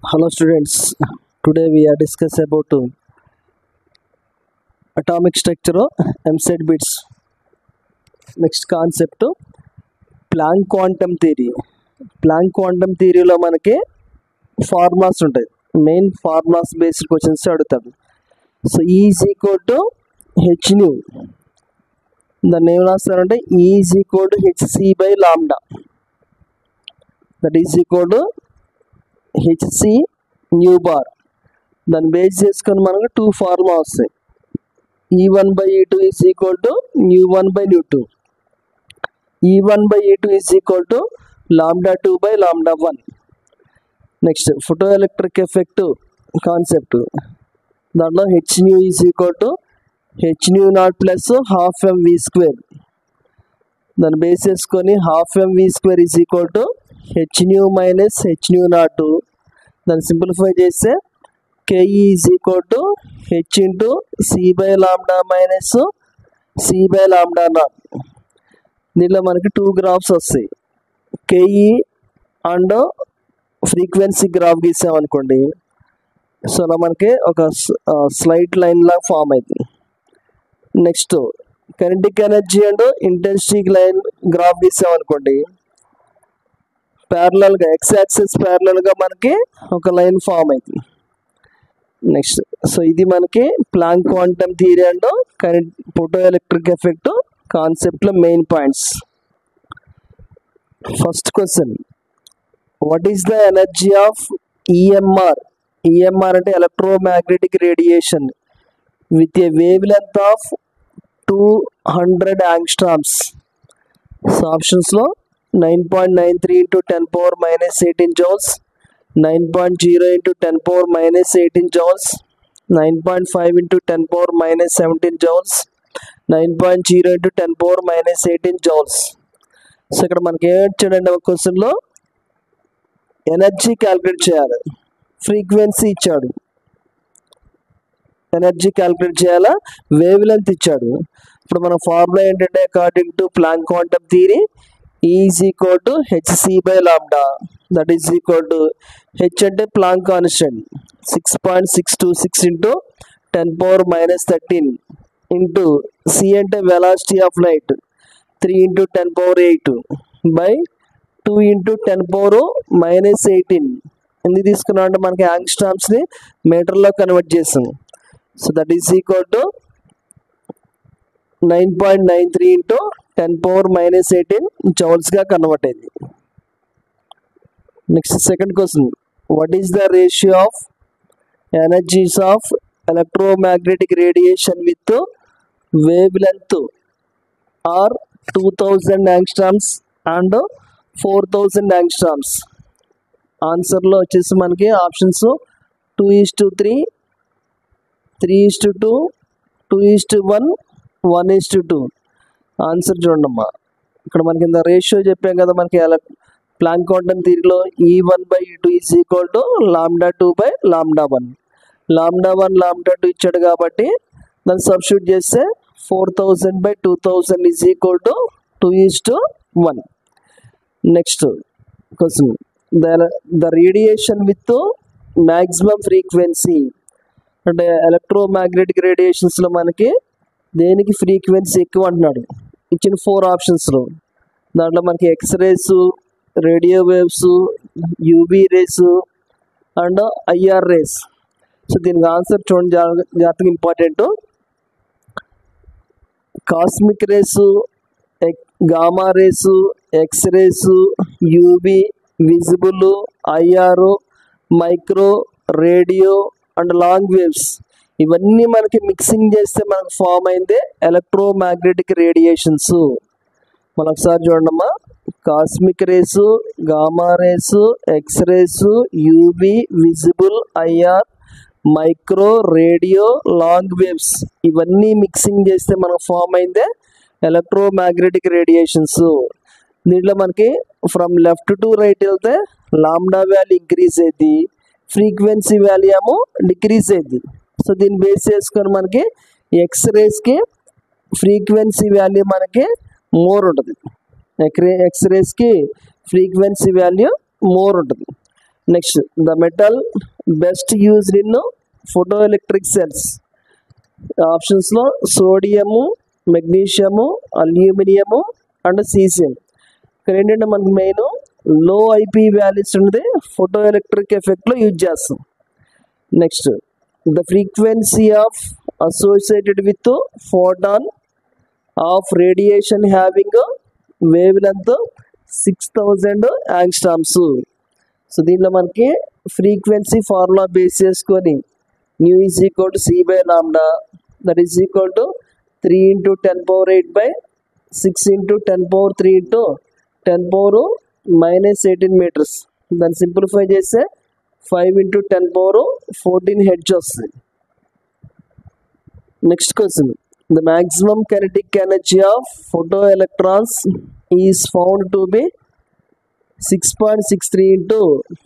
Hello students, today we are discuss about atomic structure of MZ bits. Next concept Planck quantum theory. Planck quantum theory లో మనకి formulas ఉంటాయి. Main formulas based questions అడుగుతాడు. So E is equal to h nu. దాన్ని ఏం రాస్తారంటే E is equal to hc by lambda. That is equal to hc new bar. దాన్ని base చేసుకొని మనకు two formula వస్తాయి. E1 by E2 is equal to nu1 by nu2. E1 by E2 is equal to lambda 2 by lambda 1. Next photoelectric effect concept. దాంట్లో h nu is equal to h nu nought plus half m v square. దాన్ని base చేసుకొని half m v square is equal to h nu minus h nu nought. దాన్ని simplify చేస్తే KE is equal to h into c by lambda minus c by lambda nought. దీనిలో మనకి two graphs వస్తాయి. KE and frequency graph గీసామనుకోండి, so అలా మనకి ఒక slight line లాగా ఫామ్ అవుతుంది. Next kinetic energy and intensity line graph గీసామనుకోండి, ప్యారలల్గా ఎక్స్ యాక్సిస్ ప్యారలల్గా మనకి ఒక లైన్ ఫామ్ అవుతుంది. నెక్స్ట్ సో ఇది మనకి Planck quantum theory and photoelectric effect కాన్సెప్ట్లో main points. First question, what is the energy of EMR? EMR అంటే electromagnetic radiation with a wavelength of 200 angstroms. So ఆప్షన్స్లో 9.93 into 10 power minus 18 joules, 9.0 into 10 power minus 18 joules, 9.5 into 10 power minus 17 joules, 9.0 into 10 power minus 18 joules. So ఇక్కడ మనకి ఏం ఇచ్చాడండి ఒక క్వశ్చన్లో, energy calculate చేయాలి, frequency ఇచ్చాడు, ఎనర్జీ క్యాలిక్యులేట్ చేయాలా, వేవ్ లెంత్ ఇచ్చాడు. ఇప్పుడు మన ఫార్ములా ఏంటంటే according to Planck quantum theory, E is equal to hc by lambda, that is equal to h అంటే Planck constant 6.626 into 10 power minus 13 into c అంటే velocity of light 3 into 10 power 8 by 2 into 10 power minus 18. ఎందుకు తీసుకున్నాం అంటే మనకి యాంగ్స్ట్రామ్స్ని మీటర్లో convert చేసాం. So that is equal to 9.93 into 10 power minus 18 జౌల్స్గా కన్వర్ట్ అయింది. Next second question, what is the ratio of energies of electromagnetic radiation with wavelength are 2000 angstroms and 4000 angstroms? ఆన్సర్లో వచ్చేసి మనకి ఆప్షన్స్ 2:3, 3:2, 2:1, 1:2. ఆన్సర్ చూడండమ్మా, ఇక్కడ మనకి ఇంత రేషియో చెప్పాం కదా, మనకి ప్లాంక్ క్వాంటమ్ థియరీలో E1 by E2 is equal to lambda 2 by lambda 1. Lambda 1 lambda 2 ఇచ్చాడు కాబట్టి దాన్ని సబ్స్టిట్యూట్ చేస్తే 4000 by 2000 is equal to 2:1. Next question, the radiation with maximum frequency. అంటే ఎలక్ట్రోమాగ్నెటిక్ రేడియేషన్స్లో మనకి దేనికి ఫ్రీక్వెన్సీ ఎక్కువ అంటున్నాడు. ఇచ్చిన 4 ఆప్షన్స్లో దాంట్లో మనకి X rays, radio waves, UV rays and IR rays. So దీనికి ఆన్సర్ చూడండి, జాగ్రత్తగా important. Cosmic rays, gamma rays, X rays, UV, visible, IR, micro, radio and long waves, ఇవన్నీ మనకి మిక్సింగ్ చేస్తే మనకు ఫామ్ అయిందే ఎలక్ట్రోమాగ్నెటిక్ రేడియేషన్స్. మనొకసారి చూడండమ్మా, cosmic rays, gamma rays, X rays, UV, visible, IR, micro, radio, long waves, ఇవన్నీ మిక్సింగ్ చేస్తే మనకు ఫామ్ అయిందే ఎలక్ట్రోమాగ్నెటిక్ రేడియేషన్స్. దీంట్లో మనకి ఫ్రమ్ లెఫ్ట్ టు రైట్ వెళ్తే లాంబ్డా వాల్యూ ఇంక్రీజ్ అయింది, ఫ్రీక్వెన్సీ వాల్యూ ఏమో డిక్రీజ్ అయింది. సో దీన్ని బేస్ చేసుకొని మనకి ఎక్స్రేస్కి ఫ్రీక్వెన్సీ వాల్యూ మనకి మోర్ ఉంటుంది, ఎక్స్రేస్కి ఫ్రీక్వెన్సీ వాల్యూ మోర్ ఉంటుంది. Next the metal best used in photoelectric cells. ఆప్షన్స్లో sodium, magnesium, aluminium and caesium. ఇక్కడ ఏంటంటే మనకు మెయిన్ లో ఐపీ వాల్యూస్ ఉన్నది ఫోటో ఎలక్ట్రిక్ ఎఫెక్ట్లో యూజ్ చేస్తాం. Next the frequency of associated with photon of radiation having wavelength 6000 angstroms. So దీనిలో మనకి ఫ్రీక్వెన్సీ ఫార్ములా బేస్ చేసుకొని nu is equal to c by lambda, that is equal to 3 × 10⁸ 6 × 10⁻³ × 10⁻−18 metres. దాన్ని simplify చేస్తే 5 × 10⁻14 hertz వస్తుంది. Next question, the maximum kinetic energy of photo electrons is found to be 6.63 ×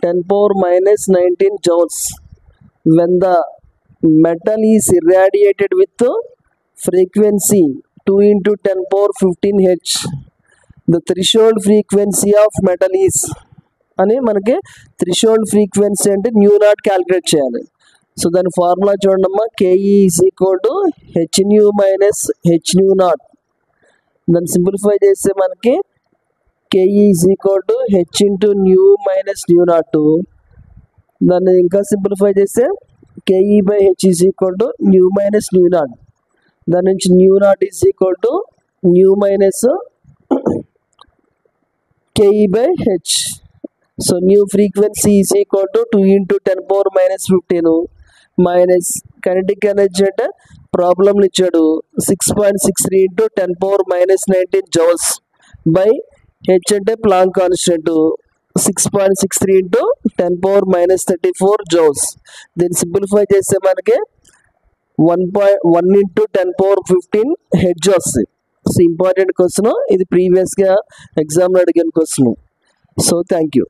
10⁻−19 joules when the metal is irradiated with frequency 2 × 10⁻15 Hz. The threshold frequency of metal is అని మనకి threshold frequency అంటే nu nought calculate చేయాలి. So దాని formula చూడండమ్మా, KE is equal to h nu minus h nu nought. దాన్ని simplify చేస్తే మనకి KE is equal to h into nu minus nu nought. దాన్ని ఇంకా సింప్లిఫై చేస్తే KE by h is equal to nu minus nu nought. దాని నుంచి nu nought is equal to nu minus KE by h. So nu frequency is equal to 2 × 10⁻−15 minus kinetic energy అంటే ప్రాబ్లంలు ఇచ్చాడు 6.63 × 10⁻−19 joules by H అంటే Planck constant 6.63 × 10⁻−34 joules. దీన్ని simplify చేస్తే మనకి 1 × 10⁻15 hertz వస్తుంది. So important question ఇది, ప్రీవియస్గా ఎగ్జామ్లో అడిగిన క్వశ్చన్. So thank you.